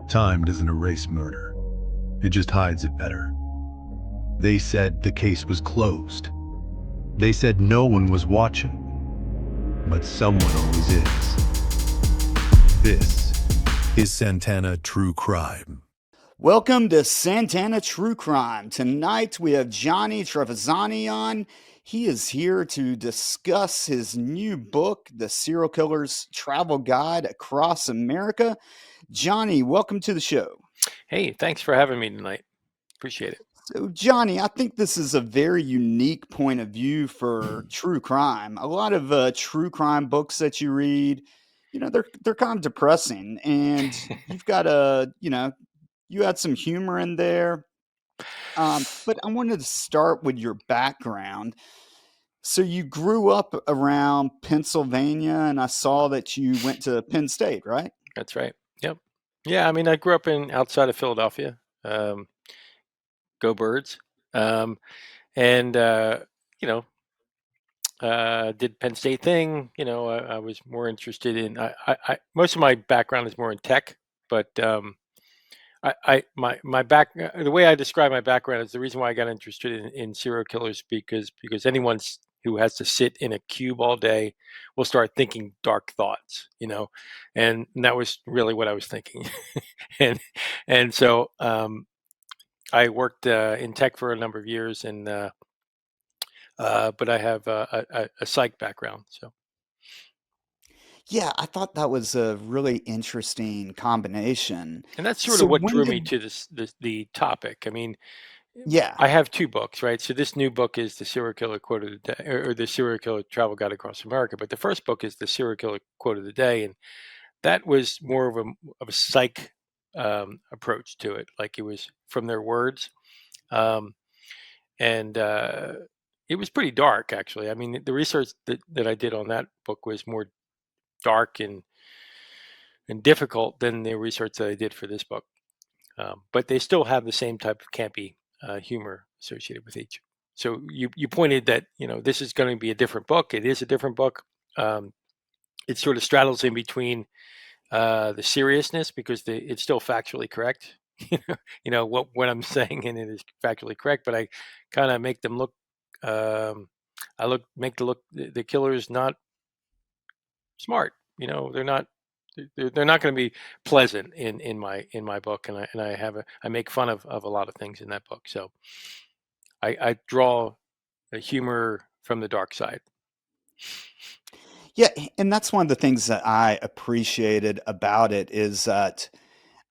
Time doesn't erase murder. It just hides it better. They said the case was closed. They said no one was watching. But someone always is. This is Santana True Crime. Welcome to Santana True Crime. Tonight we have Johnny Trevasini on. He is here to discuss his new book, The Serial Killer's Travel Guide Across America. Johnny, welcome to the show. Hey, thanks for having me tonight. Appreciate it. So, Johnny, I think this is a very unique point of view for true crime. A lot of true crime books that you read, they're kind of depressing, and you've got you had some humor in there. But I wanted to start with your background. So you grew up around Pennsylvania, and I saw that you went to Penn State, right? That's right. Yep. Yeah, I mean, I grew up in outside of Philadelphia. Um, Go Birds. Um, and you know, did Penn State thing. I was more interested in. Most of my background is more in tech, but the way I describe my background is the reason why I got interested in serial killers because anyone who has to sit in a cube all day will start thinking dark thoughts, and that was really what I was thinking, and so I worked in tech for a number of years, and but I have a psych background, so. Yeah, I thought that was a really interesting combination. And that's sort So of what when drew me did, to the topic. I mean, yeah, I have two books, right? So this new book is the Serial Killer Quote of the Day, or the Serial Killer Travel Guide Across America. But the first book is the Serial Killer Quote of the Day, and that was more of a psych approach to it. Like it was from their words, um, and it was pretty dark, actually. I mean, the research that I did on that book was more dark and difficult than the research that I did for this book. But they still have the same type of campy humor associated with each. So you pointed that this is going to be a different book. It is a different book. Um, it sort of straddles in between the seriousness because it's still factually correct. What I'm saying in it is factually correct, but I kind of make them look. I make the killers not smart. They're not they're not going to be pleasant in my book, and I make fun of a lot of things in that book. So I draw the humor from the dark side. yeah, and that's one of the things that I appreciated about it is that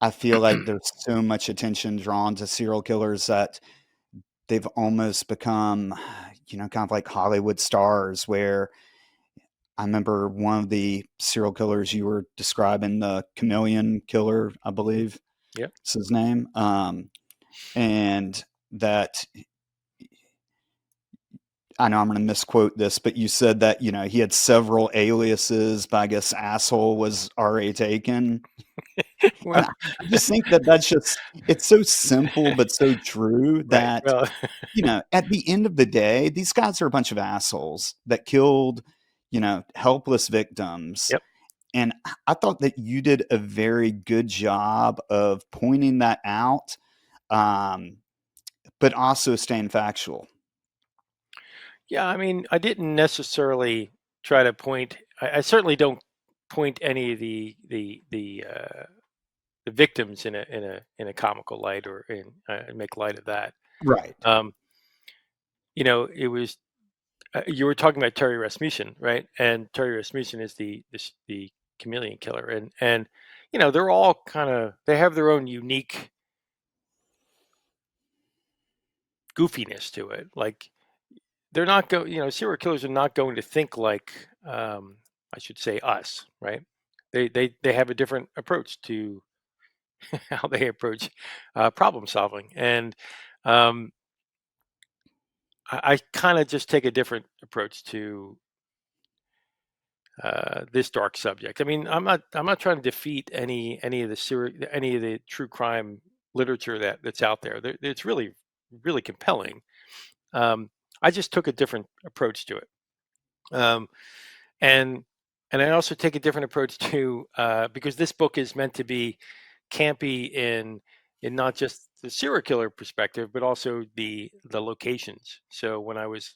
I feel like there's so much attention drawn to serial killers that they've almost become, kind of like Hollywood stars where I remember one of the serial killers you were describing, the chameleon killer, I believe Yep. is his name. And that I know I'm going to misquote this, but you said that, he had several aliases, but I guess asshole was already taken. And Well, I just think that it's so simple, but so true right. that, Well, at the end of the day, these guys are a bunch of assholes that killed, helpless victims. yep. And I thought that you did a very good job of pointing that out, um, but also staying factual. Yeah. I mean, I didn't necessarily try to point. I certainly don't point any of the victims in a comical light or make light of that. Right. Um, it was you were talking about Terry Rasmussen, right? And Terry Rasmussen is the chameleon killer, and they're all they have their own unique goofiness to it. Like they're not serial killers are not going to think like I should say us, right? They have a different approach to how they approach problem solving, and um, I kind of just take a different approach to this dark subject. I mean, I'm not trying to defeat any of the true crime literature that's out there. It's really really compelling. Um, I just took a different approach to it, um, and and I also take a different approach to because this book is meant to be campy in not just the serial killer perspective, but also the locations. So when I was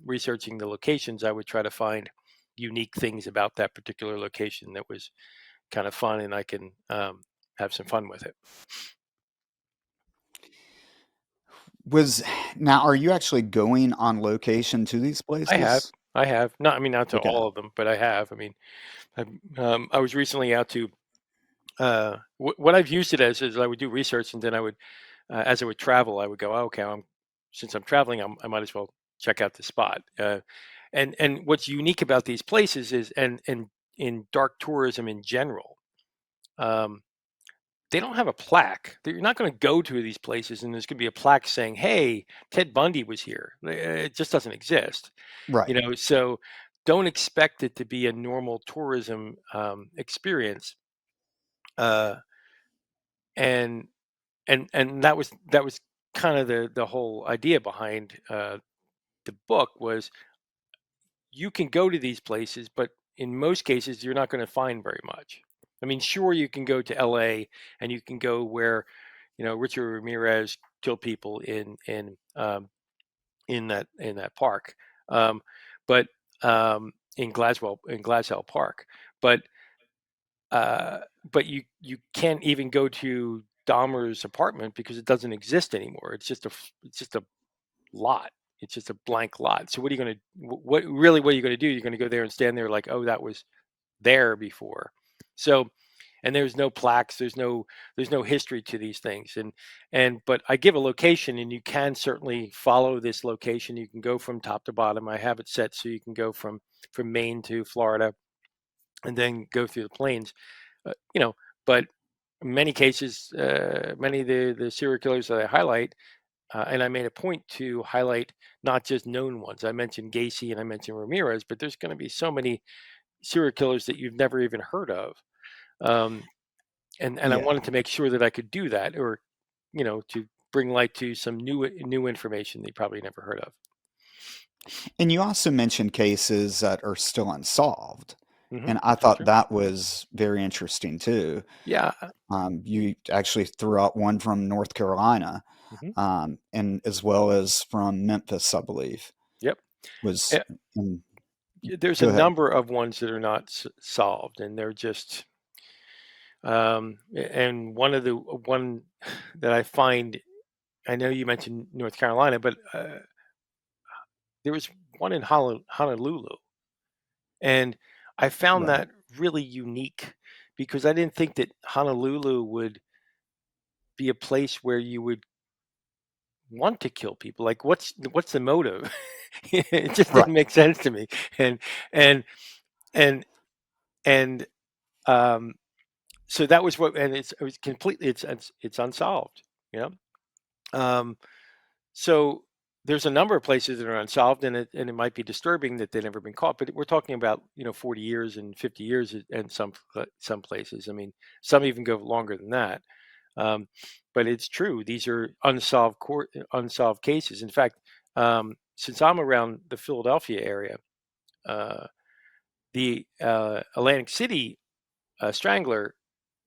researching the locations, I would try to find unique things about that particular location that was kind of fun, and I can have some fun with it. Now, are you actually going on location to these I have, places? not, I mean, not to Okay. all of them, but I have. I mean, I was recently out to what I've used it as is I would do research, and then I would, as I would travel, I would go, oh, okay, since I'm traveling, I might as well check out the spot. And what's unique about these places is, and in dark tourism in general, um, they don't have a plaque. You're not going to go to these places and there's going to be a plaque saying, "Hey, Ted Bundy was here." It just doesn't exist, Right. So don't expect it to be a normal tourism experience. Uh, and and that was kind of the whole idea behind the book was you can go to these places, but in most cases you're not going to find very much. I mean, sure, you can go to L.A. and you can go where Richard Ramirez killed people in that park, um, but in Glaswell Park, but uh, but you can't even go to Dahmer's apartment because it doesn't exist anymore. It's just a lot. It's just a blank lot. So what are you going to what are you going to do? You're going to go there and stand there like, oh, that was there before. So, and there's no plaques, there's no history to these things. And but I give a location and you can certainly follow this location. You can go from top to bottom. I have it set so you can go from Maine to Florida and then go through the plains. But in many cases, many of the serial killers that I highlight, and I made a point to highlight not just known ones. I mentioned Gacy and I mentioned Ramirez, but there's going to be so many serial killers that you've never even heard of. Um, and I Yeah. wanted to make sure that I could do that, or to bring light to some new information that you probably never heard of. And you also mentioned cases that are still unsolved. And I Which is thought true. that was very interesting too. Yeah. You actually threw out one from North Carolina, hmm and as well as from Memphis, I believe. Yep. Was Eh, in, There's a Go ahead. number of ones that are not solved, and they're just. And one that I find, I know you mentioned North Carolina, but there was one in Honolulu, and I found Right. that really unique because I didn't think that Honolulu would be a place where you would want to kill people. Like, what's the motive? It just Right. didn't make sense to me. And and and and um, so that was what, and it was completely it's unsolved. You know, so there's a number of places that are unsolved, and it might be disturbing that they've never been caught. But we're talking about 40 years and 50 years, and some places. I mean, some even go longer than that. Um, but it's true; these are unsolved cases. In fact, since I'm around the Philadelphia area, uh, the Atlantic City Strangler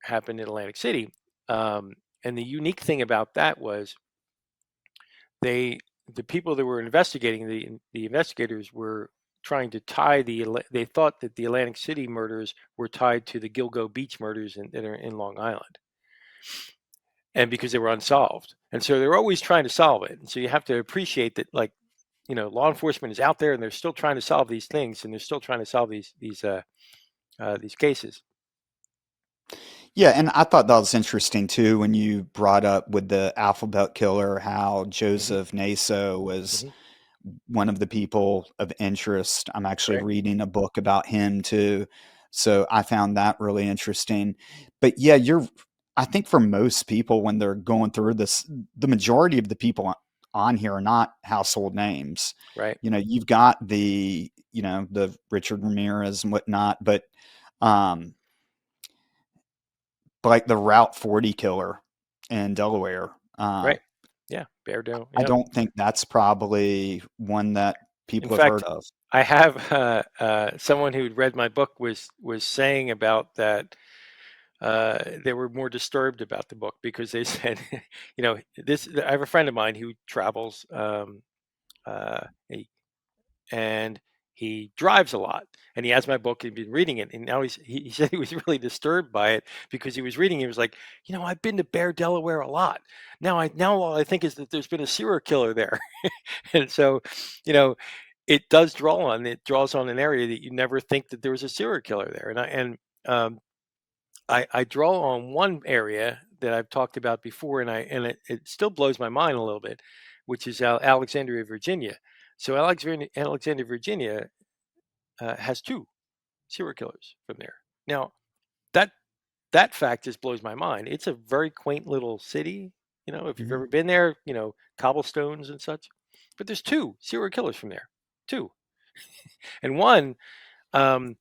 happened in Atlantic City, um, and the unique thing about that was they the people that were investigating the investigators were trying to tie they thought that the Atlantic City murders were tied to the Gilgo Beach murders that are in Long Island, and because they were unsolved, and so they're always trying to solve it. And so you have to appreciate that, like, law enforcement is out there and they're still trying to solve these things, and they're still trying to solve these cases. Yeah, and I thought that was interesting too when you brought up with the alphabet killer how hmm Joseph Naso was hmm one of the people of interest. I'm actually Right, reading a book about him too. So I found that really interesting. But yeah, I think for most people when they're going through this, the majority of the people on here are not household names. right, You've got the Richard Ramirez and whatnot, but um, like the Route 40 killer in Delaware. right. Yeah, Bear Doe. I Yeah. don't think that's probably one that In people have heard fact, of. I have someone who'd read my book was saying about that. they were more disturbed about the book because they said, this. I have a friend of mine who travels, he, and he drives a lot, and he has my book. He'd been reading it, and now he said he was really disturbed by it because he was reading. He was like, I've been to Bear, Delaware a lot. Now all I think is that there's been a serial killer there, and so, you know, it draws on an area that you never think that there was a serial killer there, um, I draw on one area that I've talked about before, and it still blows my mind a little bit, which is Alexandria, Virginia. So Alexandria, Virginia, has two serial killers from there. Now, that that fact just blows my mind. It's a very quaint little city. If you've Mhm. ever been there, cobblestones and such. But there's two serial killers from there, two, and one. Um,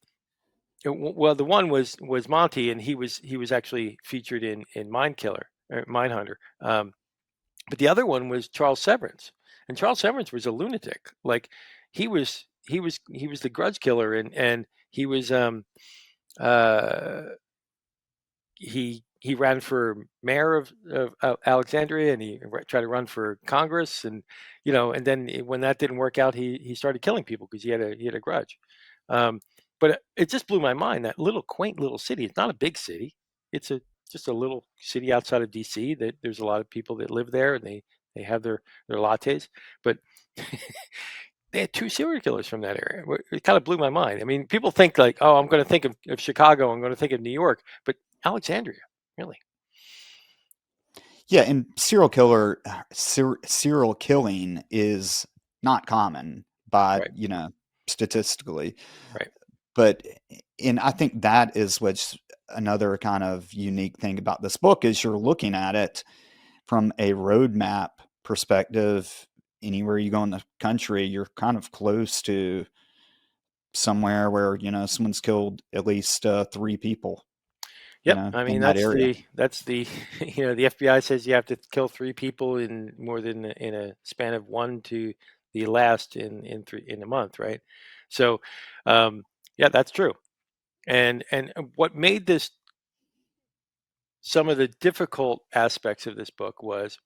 well, the one was Monty, and he was actually featured in Mind Killer, or Mind Hunter. But the other one was Charles Severance, and Charles Severance was a lunatic. Like he was the grudge killer, and he was uh, he ran for mayor of Alexandria, and he tried to run for Congress, and then when that didn't work out, he started killing people because he had a grudge. Um, but it just blew my mind, that little quaint little city. It's not a big city. It's just a little city outside of DC. That there's a lot of people that live there, and they have their lattes, but they had two serial killers from that area. It kind of blew my mind. I mean, people think like, oh, I'm going to think of Chicago, I'm going to think of New York, but Alexandria, really. Yeah, and serial killing is not common by, Right, statistically. right. But and I think that is what's another kind of unique thing about this book is you're looking at it from a roadmap perspective. Anywhere you go in the country, you're kind of close to somewhere where, someone's killed at least 3 people, Yep. I in mean, that area. that's the the FBI says you have to kill 3 people in more than in a span of one to the last in a month, right? So, um, yeah, that's true. And what made this some of the difficult aspects of this book was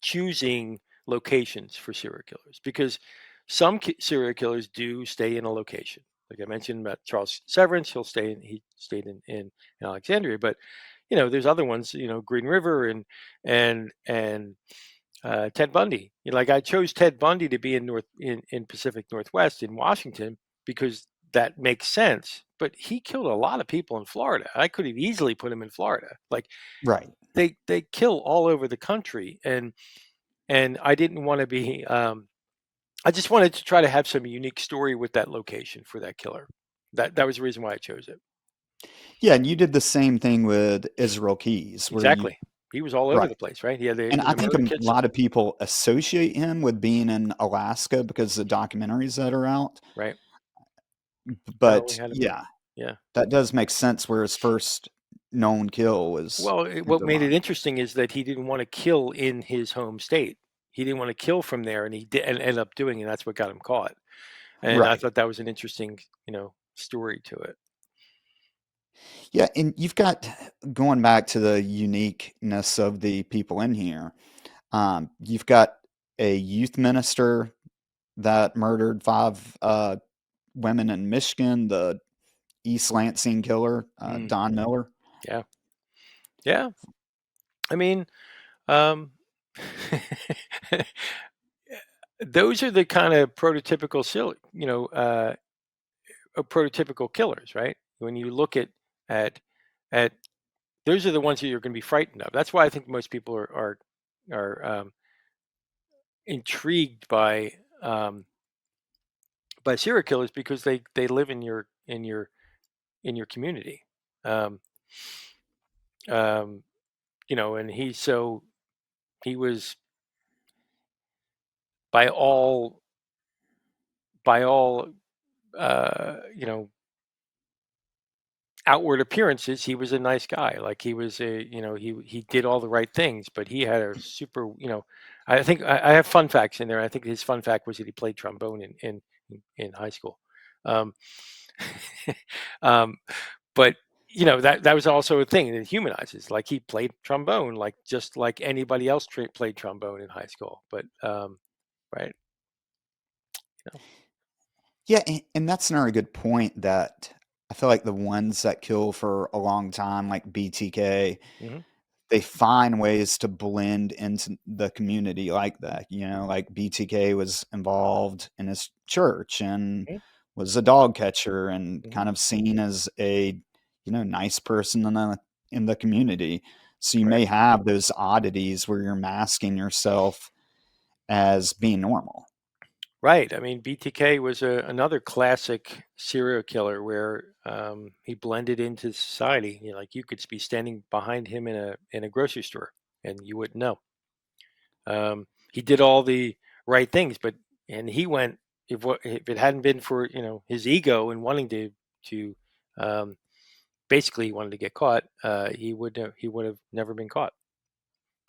choosing locations for serial killers, because some serial killers do stay in a location. Like I mentioned about Charles Severance, he stayed in Alexandria, but there's other ones, Green River and Ted Bundy. Like I chose Ted Bundy to be in Pacific Northwest in Washington because that makes sense. But he killed a lot of people in Florida. I could have easily put him in Florida. Like Right. they kill all over the country, and I didn't want to be. I just wanted to try to have some unique story with that location for that killer. That was the reason why I chose it. Yeah, and you did the same thing with Israel Keys where you Exactly. He was all over right. the place, right? He had And I the think a murder kits. lot of people associate him with being in Alaska because of the documentaries that are out. Right. No, we But had him in. yeah, Yeah. that does make sense where his first known kill was Well, in what made Vermont. it interesting is that he didn't want to kill in his home state. He didn't want to kill from there, and he did, and ended up doing, and that's what got him caught. And I Right. thought that was an interesting, story to it. Yeah, and you've got going back to the uniqueness of the people in here. You've got a youth minister that murdered 5 women in Michigan, the East Lansing killer, Mm, Don Miller. yeah. Yeah. I mean, um, those are the kind of prototypical, prototypical killers, right? When you look at at those are the ones that you're going to be frightened of. That's why I think most people are intrigued by serial killers, because they live in your community. Um, um, and he was by all you know outward appearances, he was a nice guy. Like he was he did all the right things, but he had a super, I think I have fun facts in there. I think his fun fact was that he played trombone in high school. Um, um, but that was also a thing that humanizes. Like he played trombone, like just like anybody else played trombone in high school. But right, Yeah, and that's another good point that I feel like the ones that kill for a long time, like BTK, hmm they find ways to blend into the community like that. Like BTK was involved in his church and was a dog catcher and hmm kind of seen as a nice person in the community. So you right. may have those oddities where you're masking yourself as being normal. Right. I mean, BTK was another classic serial killer where he blended into society. Like you could be standing behind him in a grocery store and you wouldn't know. He did all the right things, and he went if it hadn't been for his ego and wanting to um, basically he wanted to get caught. He would have never been caught.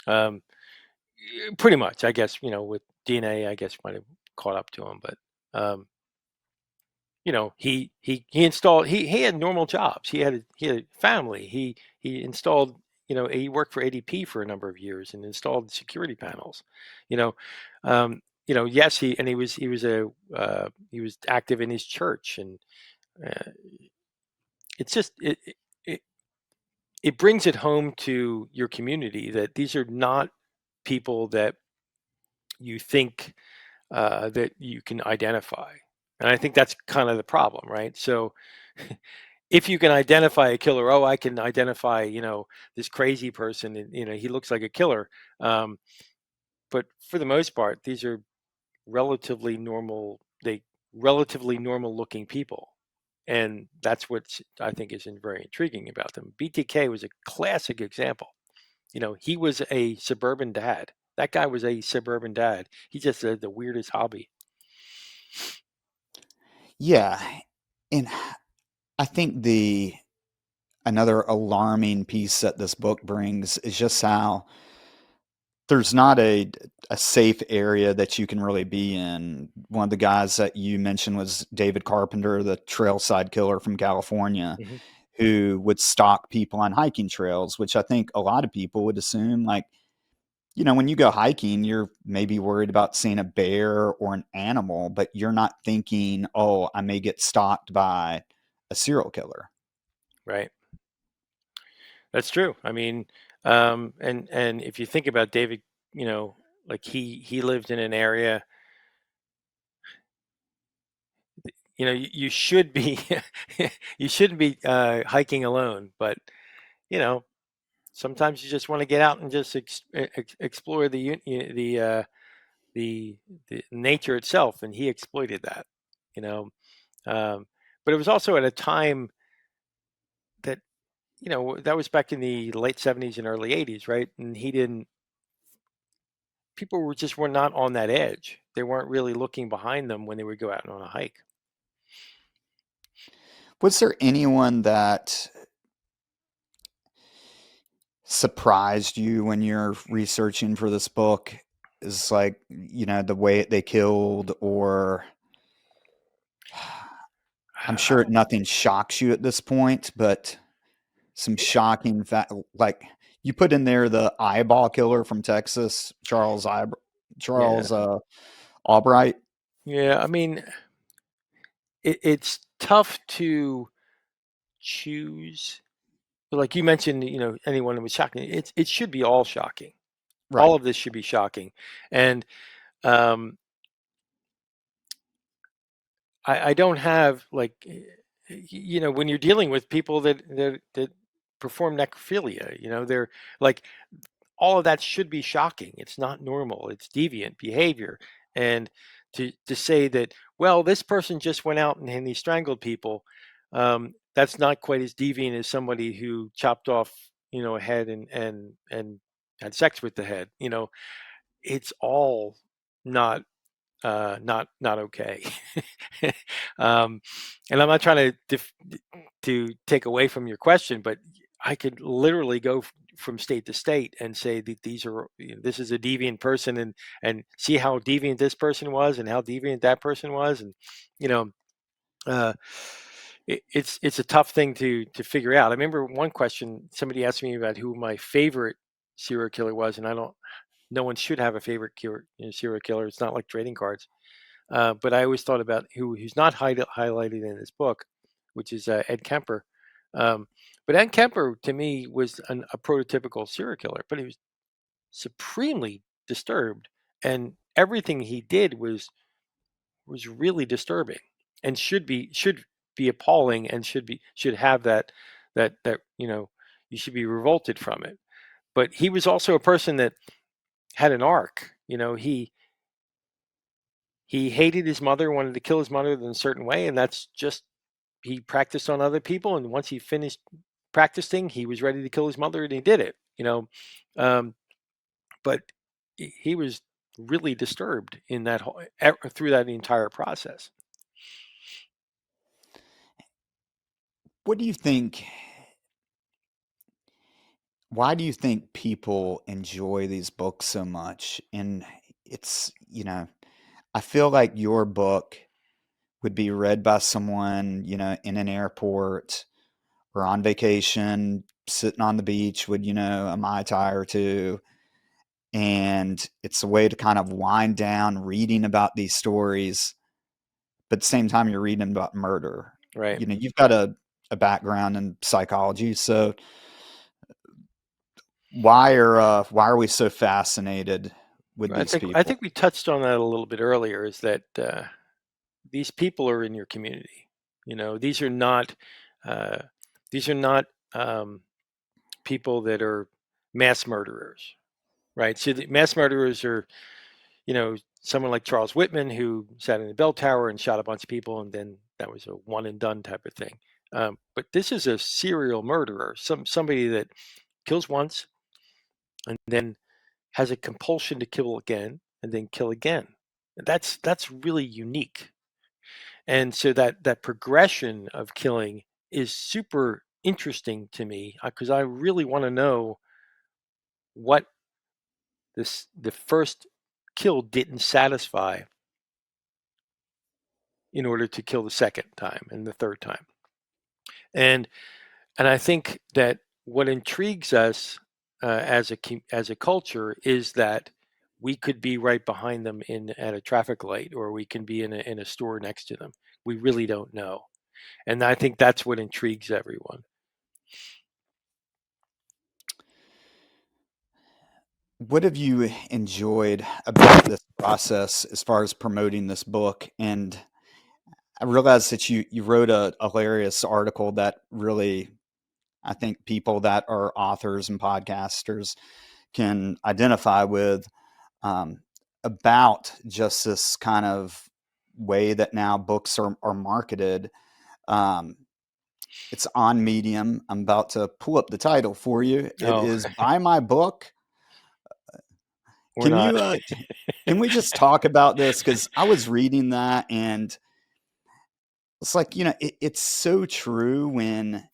Um, Pretty much, I guess. With DNA, I guess might have caught up to him, but. Um, he installed he had normal jobs. He had a family. He installed he worked for ADP for a number of years and installed security panels. You know, yes, he was active in his church, and uh, it's just it it brings it home to your community that these are not people that you think that you can identify. And I think that's kind of the problem, right? So if you can identify a killer, oh, I can identify, this crazy person, and he looks like a killer. Um, but for the most part, these are relatively normal. They relatively normal looking people, and that's what I think is very intriguing about them. BTK was a classic example. He was a suburban dad. That guy was a suburban dad. He just had the weirdest hobby. Yeah, and I think the another alarming piece that this book brings is just how there's not a safe area that you can really be in. One of the guys that you mentioned was David Carpenter, the trailside killer from California, hmm who would stalk people on hiking trails, which I think a lot of people would assume, like, when you go hiking, you're maybe worried about seeing a bear or an animal, but you're not thinking, oh, I may get stalked by a serial killer. Right. That's true. I mean, and if you think about David, like he lived in an area, you should be, you shouldn't be hiking alone, but you know, sometimes you just want to get out and just explore the the nature itself, and he exploited that, you know. Um, but it was also at a time that that was back in the late '70s and early '80s, right? And he didn't people were not on that edge. They weren't really looking behind them when they would go out on a hike. Was there anyone that surprised you when you're researching for this book? Is like, the way they killed, or I'm sure nothing shocks you at this point, but some shocking fact, like you put in there the eyeball killer from Texas, Yeah, Charles Albright. yeah. I mean, it's tough to choose. Like you mentioned, anyone who was shocking. It should be all shocking. All Right. of this should be shocking, and um, I don't have like when you're dealing with people that perform necrophilia, they're like all of that should be shocking. It's not normal. It's deviant behavior. And to say that, well, this person just went out and he strangled people, that's not quite as deviant as somebody who chopped off, a head and had sex with the head. It's all not not okay. um, and I'm not trying to take away from your question, but I could literally go from state to state and say that this is a deviant person, and see how deviant this person was and how deviant that person was, and you know, uh, it's a tough thing to figure out. I remember one question somebody asked me about who my favorite serial killer was, and I don't. No one should have a favorite serial killer. It's not like trading cards. But I always thought about who's not highlighted in this book, which is Ed Kemper. But Ed Kemper, to me, was a prototypical serial killer, but he was supremely disturbed, and everything he did was really disturbing, and should be appalling, and should have that you should be revolted from it. But he was also a person that had an arc. He hated his mother, wanted to kill his mother in a certain way, and that's just he practiced on other people. And once he finished practicing, he was ready to kill his mother, and he did it. Um, but he was really disturbed in that through that entire process. What do you think? Why do you think people enjoy these books so much? And it's, I feel like your book would be read by someone, in an airport or on vacation, sitting on the beach with, a Mai Tai or two. And it's a way to kind of wind down reading about these stories, but at the same time, you're reading about murder. Right. You've got a background in psychology. So why are we so fascinated with I these think people? we touched on that a little bit earlier. Is that these people are in your community? These are not uh, these are not people that are mass murderers, right? So the mass murderers are, someone like Charles Whitman, who sat in the bell tower and shot a bunch of people, and then that was a one and done type of thing. But this is a serial murderer, somebody that kills once and then has a compulsion to kill again and then kill again. That's really unique. And so that progression of killing is super interesting to me, because I really want to know what the first kill didn't satisfy in order to kill the second time and the third time. And I think that what intrigues us as a culture is that we could be right behind them at a traffic light, or we can be in a store next to them. We really don't know, and I think that's what intrigues everyone. What have you enjoyed about this process as far as promoting this book? And I realized that you wrote a hilarious article that really, I think people that are authors and podcasters can identify with, um, about just this kind of way that now books are marketed. Um, it's on Medium. I'm about to pull up the title for you. It Oh, is Buy My Book. we're Can not. you can we just talk about this? Because I was reading that and it's like, it's so true when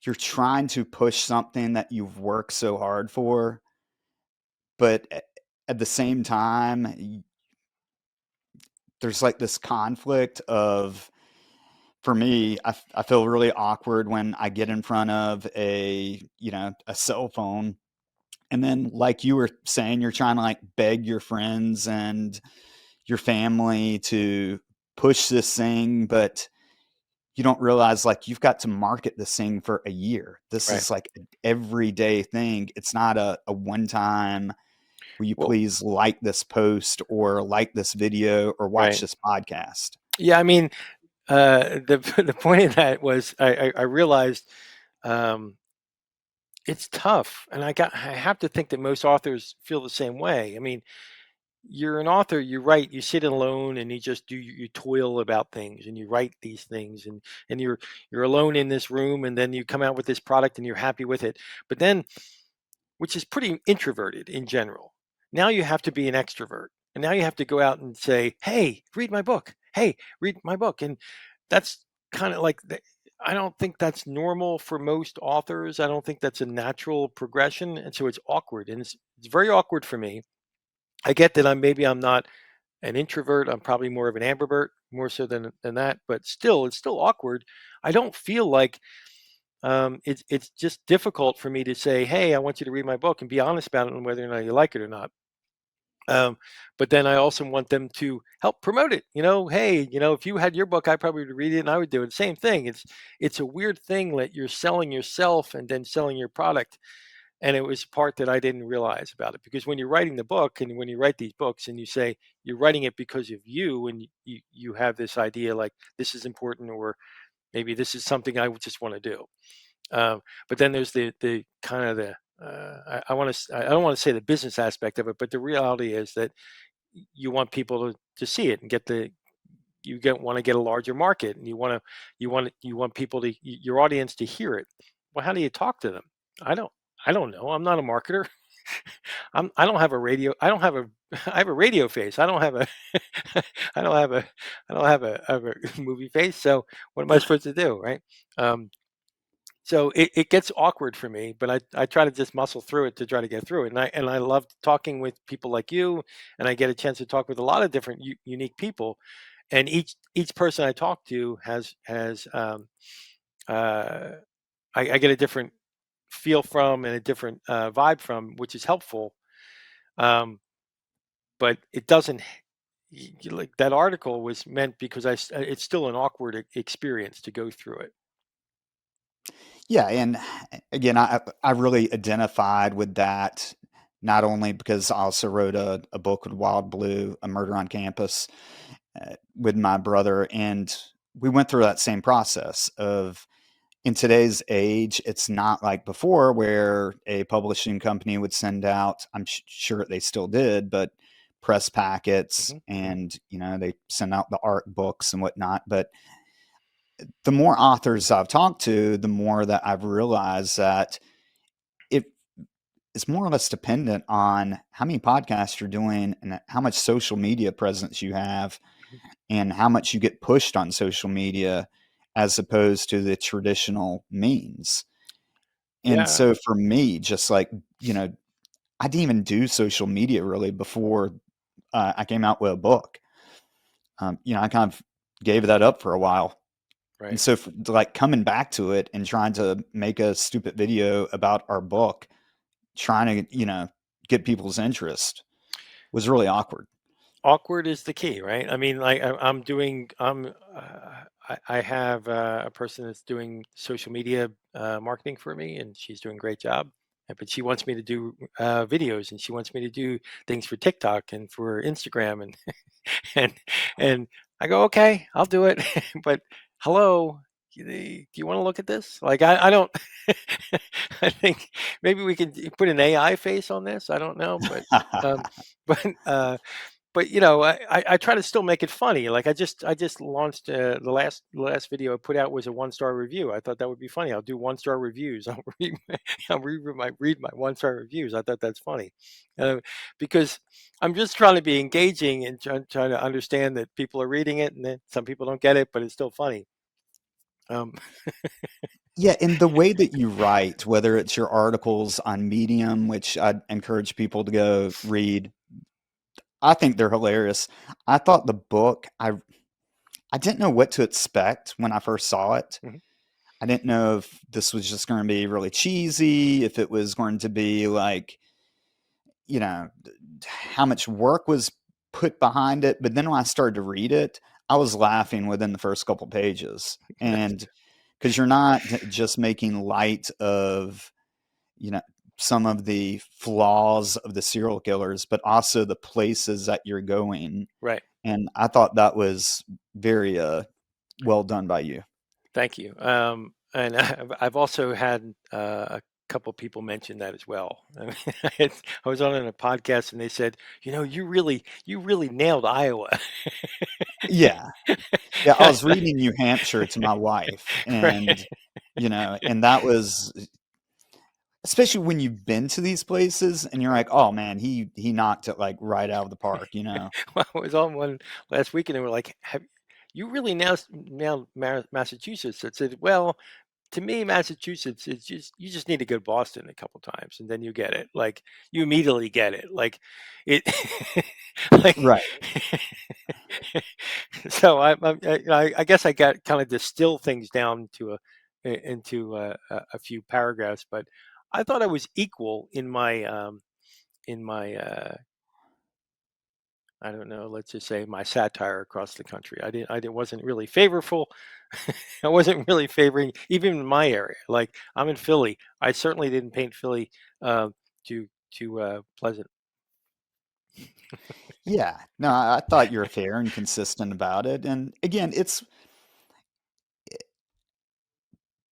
you're trying to push something that you've worked so hard for, but at the same time, there's like this conflict of, for me, I feel really awkward when I get in front of a cell phone. And then, like you were saying, you're trying to like beg your friends and your family to push this thing, but you don't realize like you've got to market this thing for a year. This Right. is like an everyday thing. It's not a one time, will you Well, please like this post or like this video or watch right. this podcast? Yeah, I mean, the the point of that was I realized um, it's tough, and I have to think that most authors feel the same way. I mean, you're an author, you write, you sit alone and you just you toil about things and you write these things, and you're alone in this room, and then you come out with this product and you're happy with it. But then, which is pretty introverted in general, now you have to be an extrovert. And now you have to go out and say, "Hey, read my book. Hey, read my book." And that's kind of like I don't think that's normal for most authors. I don't think that's a natural progression, and so it's awkward, and it's very awkward for me. I get that I'm not an introvert. I'm probably more of an ambivert. more so than that. But still, it's still awkward. I don't feel like it's just difficult for me to say, hey, I want you to read my book and be honest about it and whether or not you like it or not. But then I also want them to help promote it. Hey, if you had your book, I probably would read it and I would do it. Same thing. It's a weird thing that you're selling yourself and then selling your product. And it was part that I didn't realize about it, because when you're writing the book and when you write these books and you say you're writing it because of you, and you have this idea like this is important, or maybe this is something I would just want to do. But then there's the kind of the I don't want to say the business aspect of it, but the reality is that you want people to see it and want to get a larger market, and you want people your audience to hear it. Well, how do you talk to them? I don't know. I'm not a marketer. I don't have a radio. I have a radio face. I don't have a I don't have a have a movie face. So what am I supposed to do, right? So it gets awkward for me, but I try to just muscle through it to try to get through it. And I love talking with people like you, and I get a chance to talk with a lot of different unique people, and each person I talk to has I get a different feel from and a different vibe from, which is helpful. But it doesn't like that article was meant because it's still an awkward experience to go through it. Yeah, and again, I really identified with that, not only because I also wrote a book with Wild Blue, A Murder on Campus, with my brother, and we went through that same process of, in today's age, it's not like before where a publishing company would send out, I'm sure they still did, but press packets, and they send out the art books and whatnot. But the more authors I've talked to, the more that I've realized that it is more or less dependent on how many podcasts you're doing and how much social media presence you have and how much you get pushed on social media as opposed to the traditional means. And Yeah, so for me, just like, I didn't even do social media really before I came out with a book. I kind of gave that up for a while. And right. so, like, coming back to it and trying to make a stupid video about our book, trying to, get people's interest was really awkward. Awkward is the key, right? I mean, like I'm doing, I have a person that's doing social media marketing for me, and she's doing a great job. But she wants me to do videos, and she wants me to do things for TikTok and for Instagram, and and and I go, okay, I'll do it. But hello, do you want to look at this? Like I don't. I think maybe we can put an AI face on this. I don't know, um, but but I try to still make it funny. Like I just launched the last video I put out was a 1-star review. I thought that would be funny. I'll do 1-star reviews. I'll read my 1-star reviews. I thought that's funny, uh, because I'm just trying to be engaging and trying to understand that people are reading it, and then some people don't get it, but it's still funny. Um, Yeah, and the way that you write, whether it's your articles on Medium, which I'd encourage people to go read, I think they're hilarious. I thought the book, I didn't know what to expect when I first saw it. mhm. I didn't know if this was just going to be really cheesy, if it was going to be like, you know, how much work was put behind it. But then when I started to read it, I was laughing within the first couple pages. And because you're not just making light of, you know, some of the flaws of the serial killers, but also the places that you're going. Right. And I thought that was very well done by you. Thank you. And I've also had a couple people mention that as well. I mean, I was on a podcast and they said, you really nailed Iowa. Yeah. Yeah, I was reading New Hampshire to my wife, and, Right. and that was, especially when you've been to these places and you're like, "Oh, man, he knocked it, like, right out of the park," you know? Well, I was on one last week and they were like, have you really nailed Massachusetts? I said, well, to me, Massachusetts, it's just you just need to go to Boston a couple times, and then you get it. Like you immediately get it. Like it, like. Right. So I guess I got kind of distill things down to into a few paragraphs, but I thought I was equal in my I don't know, let's just say my satire across the country. I didn't wasn't really favorable. I wasn't really favoring even in my area. Like I'm in Philly. I certainly didn't paint Philly uh, too pleasant. Yeah. No, I thought you were fair and consistent about it. And again, it's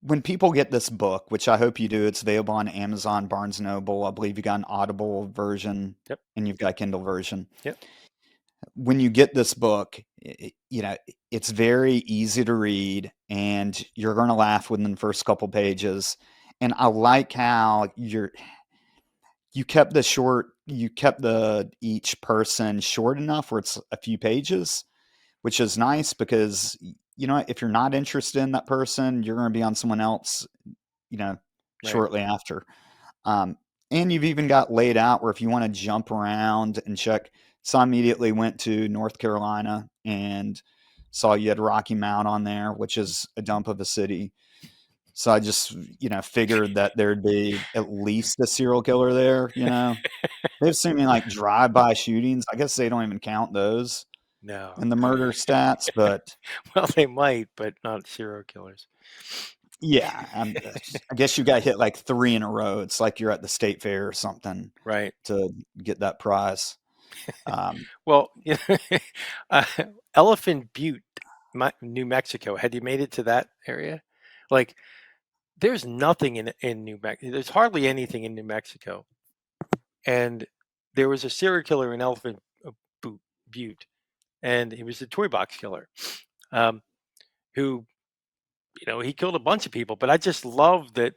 when people get this book, which I hope you do, it's available on Amazon, Barnes and Noble. I believe you got an Audible version Yep. and you've got a Kindle version. Yep. When you get this book, it's very easy to read and you're going to laugh within the first couple pages. And I like how you kept the each person short enough where it's a few pages, which is nice because if you're not interested in that person, you're going to be on someone else, Right. shortly after. And you've even got laid out where if you want to jump around and check. So I immediately went to North Carolina and saw you had Rocky Mount on there, which is a dump of a city. So I just, figured that there'd be at least a serial killer there. They've seen me like drive-by shootings. I guess they don't even count those No. in the murder stats, but Well, they might, but not serial killers. yeah, I guess you got hit like 3 in a row. It's like you're at the state fair or something Right. to get that prize. Um, Well, uh, Elephant Butte, New Mexico. Had you made it to that area? Like, there's nothing in New Mexico. There's hardly anything in New Mexico. And there was a serial killer in Elephant Butte, and he was a toy box killer, um, who he killed a bunch of people. But I just love that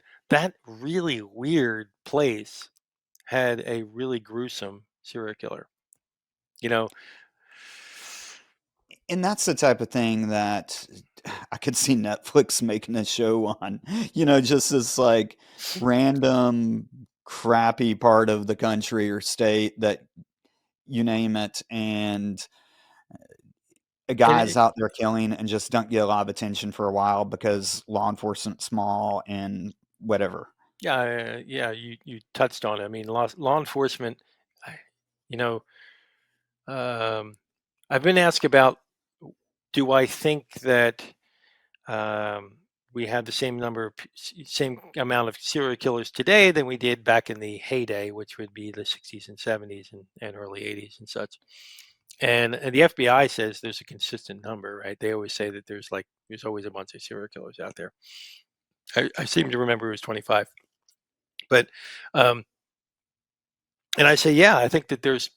really weird place had a really gruesome serial killer. You know, and that's the type of thing that I could see Netflix making a show on, just this like random crappy part of the country or state that you name it, and a and guy's out there killing and just don't get a lot of attention for a while because law enforcement's small and whatever. yeah, you touched on it. I mean, law enforcement. I- You know, um, I've been asked about, do I think that um, we have the same same amount of serial killers today than we did back in the heyday, which would be the 60s and 70s and early 80s and such. And the FBI says there's a consistent number, right? They always say that there's always a bunch of serial killers out there. I seem to remember it was 25, but um, and I say, yeah, I think that there's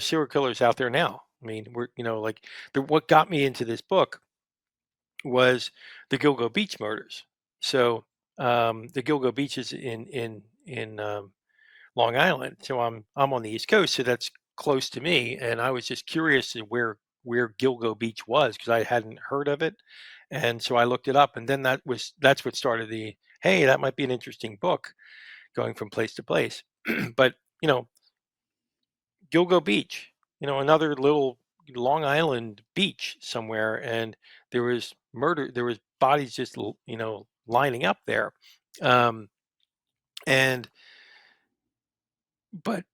serial killers out there now. I mean, like what got me into this book was the Gilgo Beach murders. So the Gilgo Beach is in Long Island. So I'm on the East Coast, so that's close to me. And I was just curious to where Gilgo Beach was because I hadn't heard of it, and so I looked it up. And then that's what started the hey, that might be an interesting book, going from place to place. But you know, Gilgo Beach, another little Long Island beach somewhere, and there was bodies just lining up there, um, and but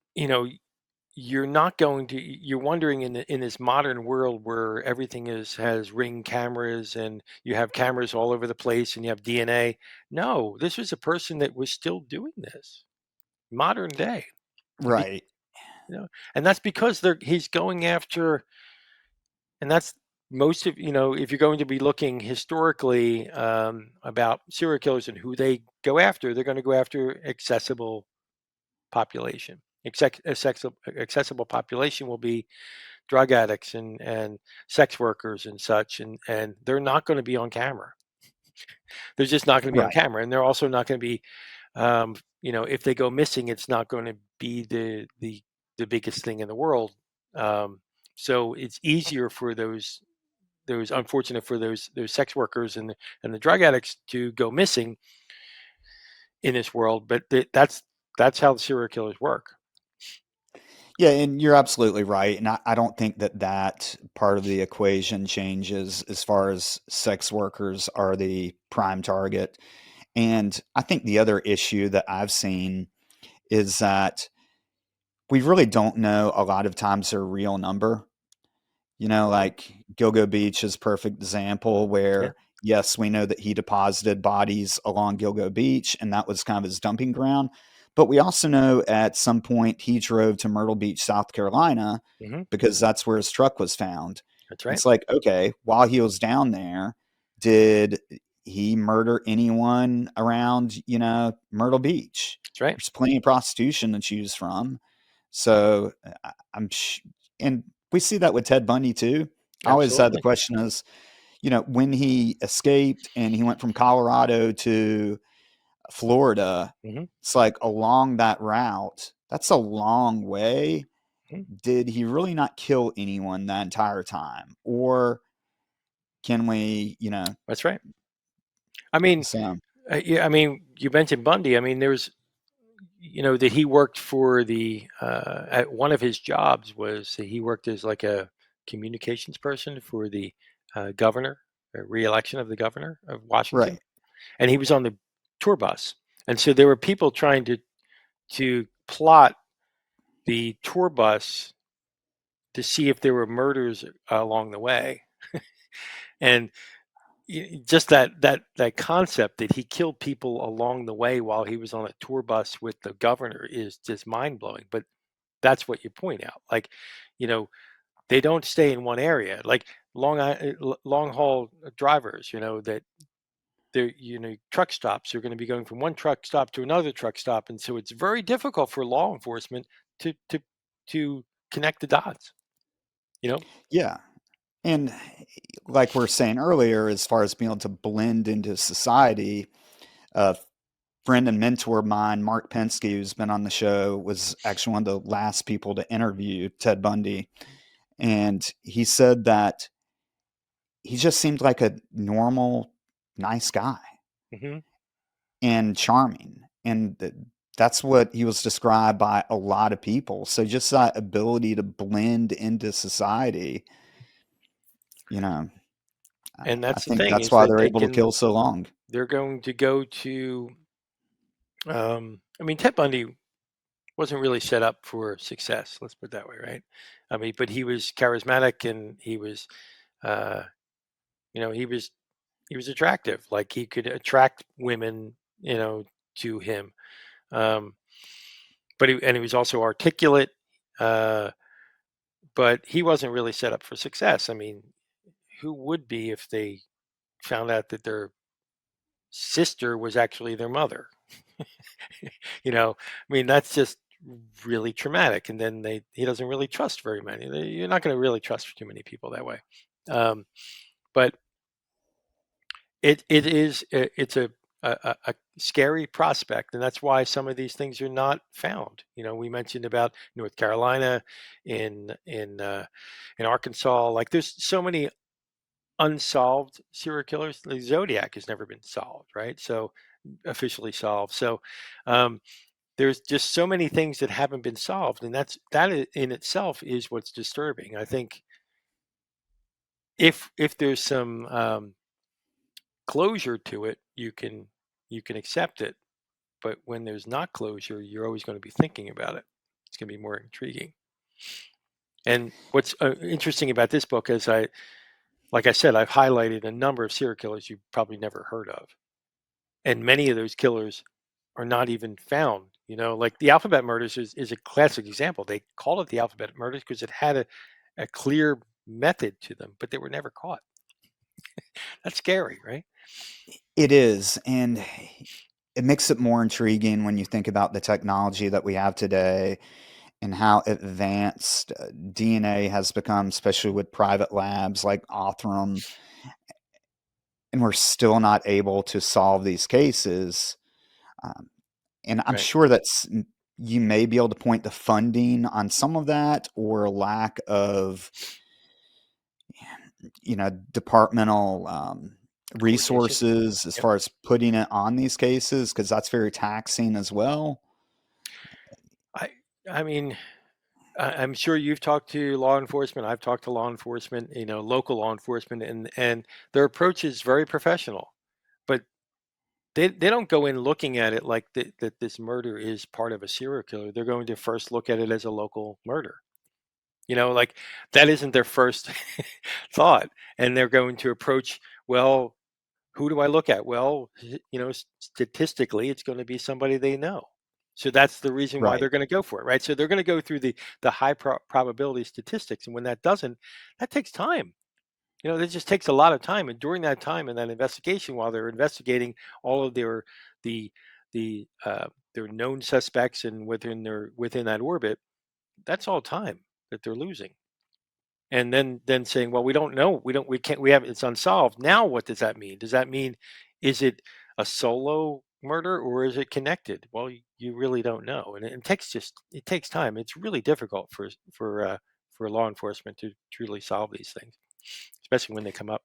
you're not going to you're wondering in this modern world where everything has ring cameras and you have cameras all over the place and you have DNA. No, this was a person that was still doing this modern day. Be- Right. and that's because he's going after. And that's most of if you're going to be looking historically about serial killers and who they go after, they're going to go after accessible population. Accessible population will be drug addicts and sex workers and such, and they're not going to be on camera. They're just not going to be on Right. camera, and they're also not going to be, if they go missing, it's not going to be the biggest thing in the world. So it's easier for those unfortunate for those sex workers and the drug addicts to go missing in this world. But that's how the serial killers work. Yeah, and you're absolutely right. And I don't think that that part of the equation changes as far as sex workers are the prime target. And I think the other issue that I've seen is that we really don't know a lot of times their real number. Right. Like Gilgo Beach is a perfect example Yeah. where, yes, we know that he deposited bodies along Gilgo Beach and that was kind of his dumping ground. But we also know at some point he drove to Myrtle Beach, South Carolina, Hmm. because that's where his truck was found. That's right. It's like, okay, while he was down there, did he murder anyone around, Myrtle Beach? That's right. There's plenty of prostitution to choose from. So I'm, and we see that with Ted Bundy too. I always had the Absolutely. question is, when he escaped and he went from Colorado to Florida, Hmm. it's like along that route, that's a long way. Hmm. Did he really not kill anyone that entire time? Or can we, That's right. I mean, so yeah. I mean, you mentioned Bundy. I mean, there's that he worked for the at one of his jobs was that he worked as like a communications person for the governor, re-election of the governor of Washington, right. and he was on the tour bus, and so there were people trying to plot the tour bus to see if there were murders along the way, and just that concept that he killed people along the way while he was on a tour bus with the governor is just mind blowing. But that's what you point out. Like, you know, they don't stay in one area. Like long haul drivers, that they're truck stops are going to be going from one truck stop to another truck stop, and so it's very difficult for law enforcement to connect the dots. You know, Yeah. And like we are saying earlier, as far as being able to blend into society, a friend and mentor of mine, Mark Pensky, who's been on the show, was actually one of the last people to interview Ted Bundy. And he said that he just seemed like a normal, nice guy hmm and charming. And that's what he was described by a lot of people. So just that ability to blend into society, you know, and I that's the think thing that's is why that they're able to kill so long. they're going to go to. I mean, Ted Bundy wasn't really set up for success. Let's put it that way, right? I mean, but he was charismatic and he was, uh, he was attractive. Like he could attract women, to him. Um, and he was also articulate. Uh, but he wasn't really set up for success. I mean, who would be if they found out that their sister was actually their mother? I mean, that's just really traumatic. And then he doesn't really trust very many. You're not going to really trust too many people that way. Um, but it's a scary prospect, and that's why some of these things are not found. We mentioned about North Carolina, in Arkansas. Like there's so many unsolved serial killers. The Zodiac has never been solved, right? So officially solved. So um, there's just so many things that haven't been solved, and in itself is what's disturbing. I think if there's some closure to it, you can accept it. But when there's not closure, you're always going to be thinking about it. It's going to be more intriguing. And what's interesting about this book is like I said, I've highlighted a number of serial killers you've probably never heard of, and many of those killers are not even found. Like the alphabet murders is a classic example. They called it the alphabet murders because it had a clear method to them, but they were never caught. That's scary, right? It is, and it makes it more intriguing when you think about the technology that we have today and how advanced DNA has become, especially with private labs like Othram, and we're still not able to solve these cases. Um, and I'm Right. sure you may be able to point to funding on some of that or lack of departmental Coordination. resources as Yep. far as putting it on these cases? Because that's very taxing as well. I I mean, I'm sure you've talked to law enforcement. I've talked to law enforcement, local law enforcement, and their approach is very professional. But they don't go in looking at it like that this murder is part of a serial killer. They're going to first look at it as a local murder. Like that isn't their first thought. And they're going to approach, well, who do I look at? Well, statistically, it's going to be somebody they know. So that's the reason why Right. they're going to go for it, right? So they're going to go through the high probability statistics, and when that doesn't, that takes time. That just takes a lot of time, and during that time in that investigation, while they're investigating all of the their known suspects and within that orbit, that's all time that they're losing. And then saying, well, we don't know, we have, it's unsolved. Now what does that mean? Does that mean, is it a solo murder or is it connected? Well, you really don't know, and it takes time. It's really difficult for law enforcement to truly solve these things, especially when they come up.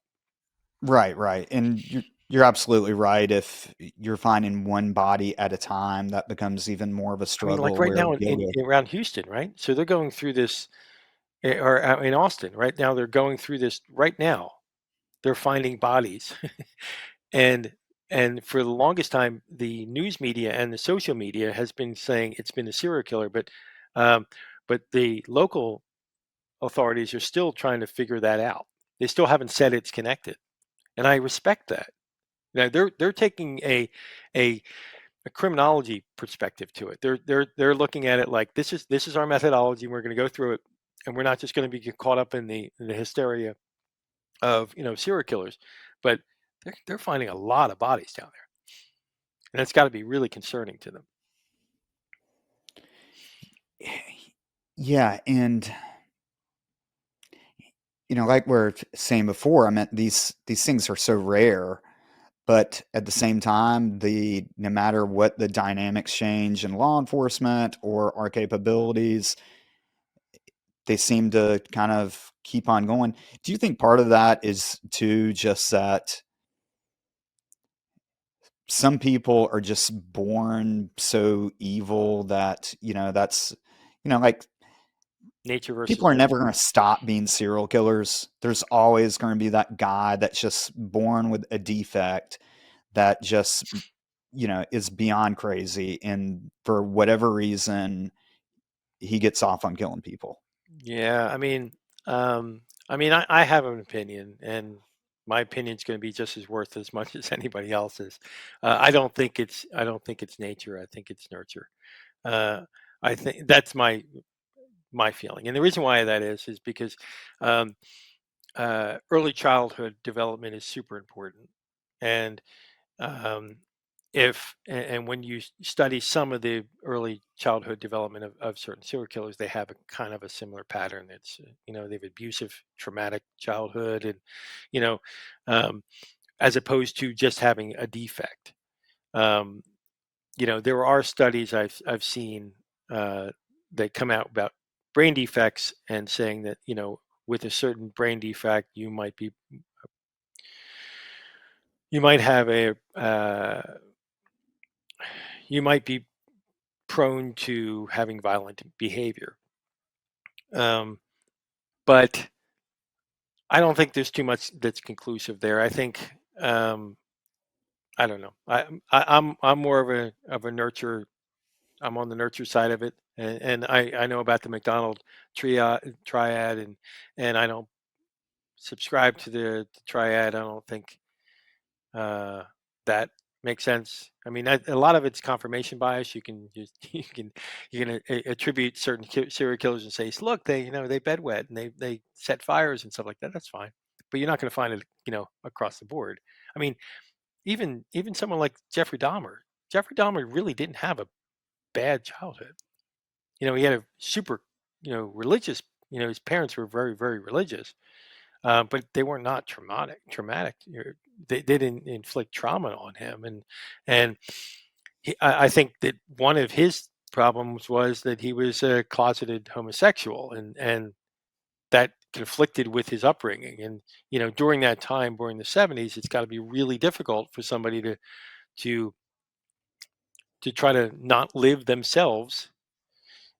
Right, right. And you're absolutely right. If you're finding one body at a time, that becomes even more of a I mean, like struggle right where now you go to, around Houston, right? So they're going through this, or out in Austin right now, they're going through this right now. They're finding bodies. And for the longest time, the news media and the social media has been saying it's been a serial killer, um, but the local authorities are still trying to figure that out. They still haven't said it's connected, and I respect that. Now they're taking a criminology perspective to it. They're looking at it like this is our methodology. We're going to go through it, and we're not just going to be caught up in the hysteria of serial killers, but they're finding a lot of bodies down there, and it's got to be really concerning to them. yeah. And, like we are saying before, I mean, these things are so rare, but at the same time, no matter what the dynamics change in law enforcement or our capabilities, they seem to kind of keep on going. Do you think part of that is too just that some people are just born so evil that, that's, like Nature people versus are never nurture. going to stop being serial killers. There's always going to be that guy that's just born with a defect that just, is beyond crazy. And for whatever reason, he gets off on killing people. Yeah, I have an opinion, and my opinion's going to be just as worth as much as anybody else's. I don't think it's nature. I think it's nurture. Uh, I think that's my feeling, and the reason why that is because um, early childhood development is super important, and um, if and when you study some of the early childhood development of certain serial killers, they have a kind of a similar pattern. It's they have abusive traumatic childhood, and you know um, as opposed to just having a defect. um, there are studies I've seen that come out about brain defects and saying that with a certain brain defect you might have a you might be prone to having violent behavior. Um, but I don't think there's too much that's conclusive there. I think I don't know. I'm more of a nurture. I'm on the nurture side of it, and I know about the McDonald triad, and I don't subscribe to the triad. I don't think uh, that makes sense. I mean, a lot of it's confirmation bias. You can attribute certain serial killers and say, look, they bedwet and they set fires and stuff like that. That's fine, but you're not going to find it across the board. I mean, even someone like Jeffrey Dahmer. Jeffrey Dahmer really didn't have a bad childhood. He had a super religious. His parents were very very religious, but they were not traumatic. They didn't inflict trauma on him, and I think that one of his problems was that he was a closeted homosexual, and that conflicted with his upbringing. And during that time, during the 70s, it's got to be really difficult for somebody to try to not live themselves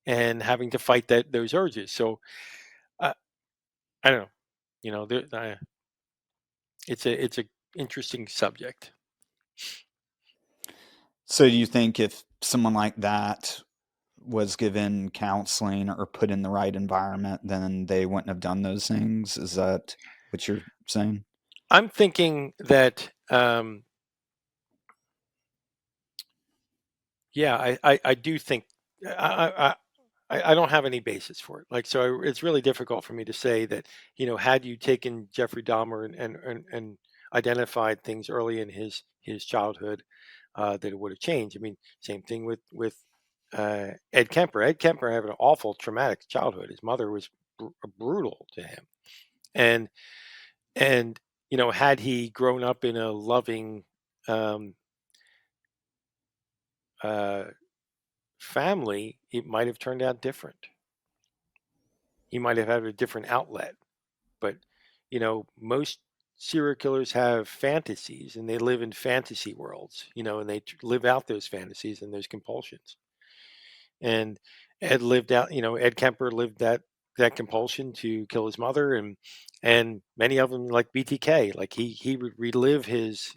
and having to fight those urges. So I don't know. It's a interesting subject. So do you think if someone like that was given counseling or put in the right environment, then they wouldn't have done those things? Is that what you're saying? I'm thinking that, yeah, I do think I don't have any basis for it. Like, so it's really difficult for me to say that, had you taken Jeffrey Dahmer and identified things early in his childhood, that it would have changed. I mean, same thing with Ed Kemper. Ed Kemper had an awful traumatic childhood. His mother was brutal to him, and had he grown up in a loving um, uh, family, it might have turned out different. He might have had a different outlet. But most serial killers have fantasies, and they live in fantasy worlds, and they live out those fantasies and those compulsions. And Ed Kemper lived that compulsion to kill his mother, and many of them, like BTK, like he would relive his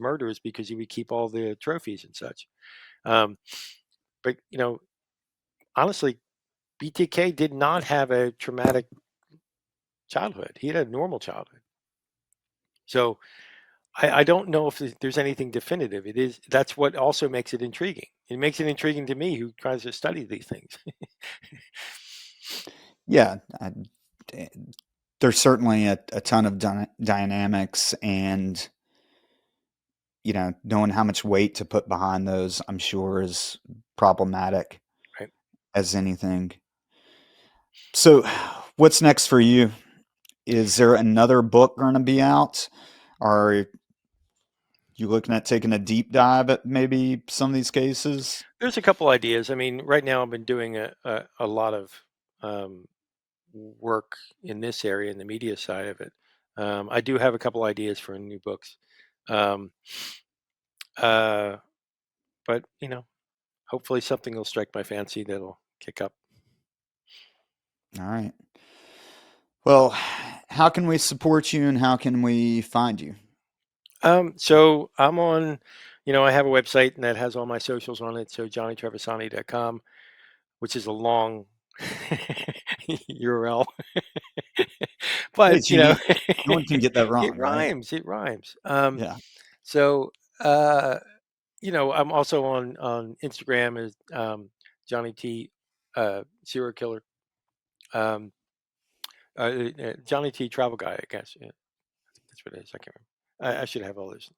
murders because he would keep all the trophies and such. But honestly, BTK did not have a traumatic childhood. He had a normal childhood. So I don't know if there's anything definitive. That's what also makes it intriguing. It makes it intriguing to me, who tries to study these things. Yeah, there's certainly a ton of dynamics, and knowing how much weight to put behind those, I'm sure, is problematic Right. as anything. So, what's next for you? Is there another book going to be out? Are you looking at taking a deep dive at maybe some of these cases? There's a couple ideas. I mean, right now I've been doing a lot of work in this area, in the media side of it. I do have a couple ideas for new books. Um, uh, but hopefully something will strike my fancy that'll kick up. All right. Well, how can we support you and how can we find you? So I'm on, I have a website and that has all my socials on it. So johnnytrevasini.com, which is a long URL, but It's unique. No one can get that it wrong, right? rhymes. It rhymes. Yeah. So uh, I'm also on Instagram as Johnny T, serial killer, um, Johnny T travel guy, I guess. Yeah, that's what it is. I can't remember. I should have all those.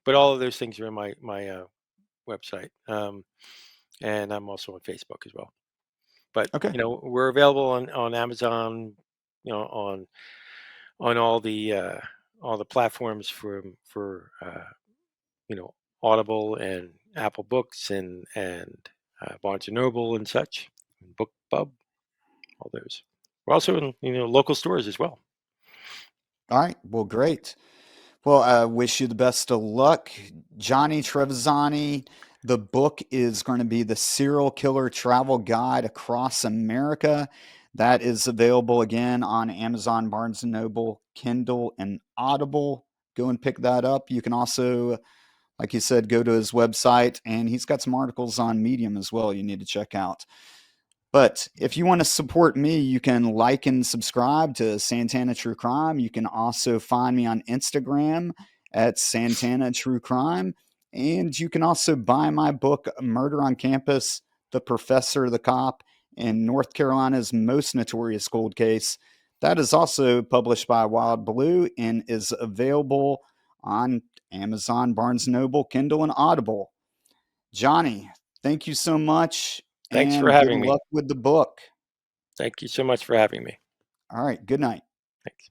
But all of those things are in my website, and I'm also on Facebook as well. But Okay. we're available on Amazon, on all the platforms for Audible and Apple Books and Barnes and Noble and such, BookBub, all those. We're also in local stores as well. All right. Well, great. Well, I wish you the best of luck. Johnny Trevasini, the book is going to be The Serial Killer Travel Guide Across America. That is available again on Amazon, Barnes & Noble, Kindle, and Audible. Go and pick that up. You can also, like you said, go to his website, and he's got some articles on Medium as well you need to check out. But if you want to support me, you can like and subscribe to Santana True Crime. You can also find me on Instagram at Santana True Crime. And you can also buy my book, Murder on Campus, The Professor, the Cop, and North Carolina's Most Notorious Cold Case. That is also published by Wild Blue and is available on Amazon, Barnes & Noble, Kindle, and Audible. Johnny, thank you so much, Thanks for and good having me. luck with the book. Thank you so much for having me. All right, good night. Thanks.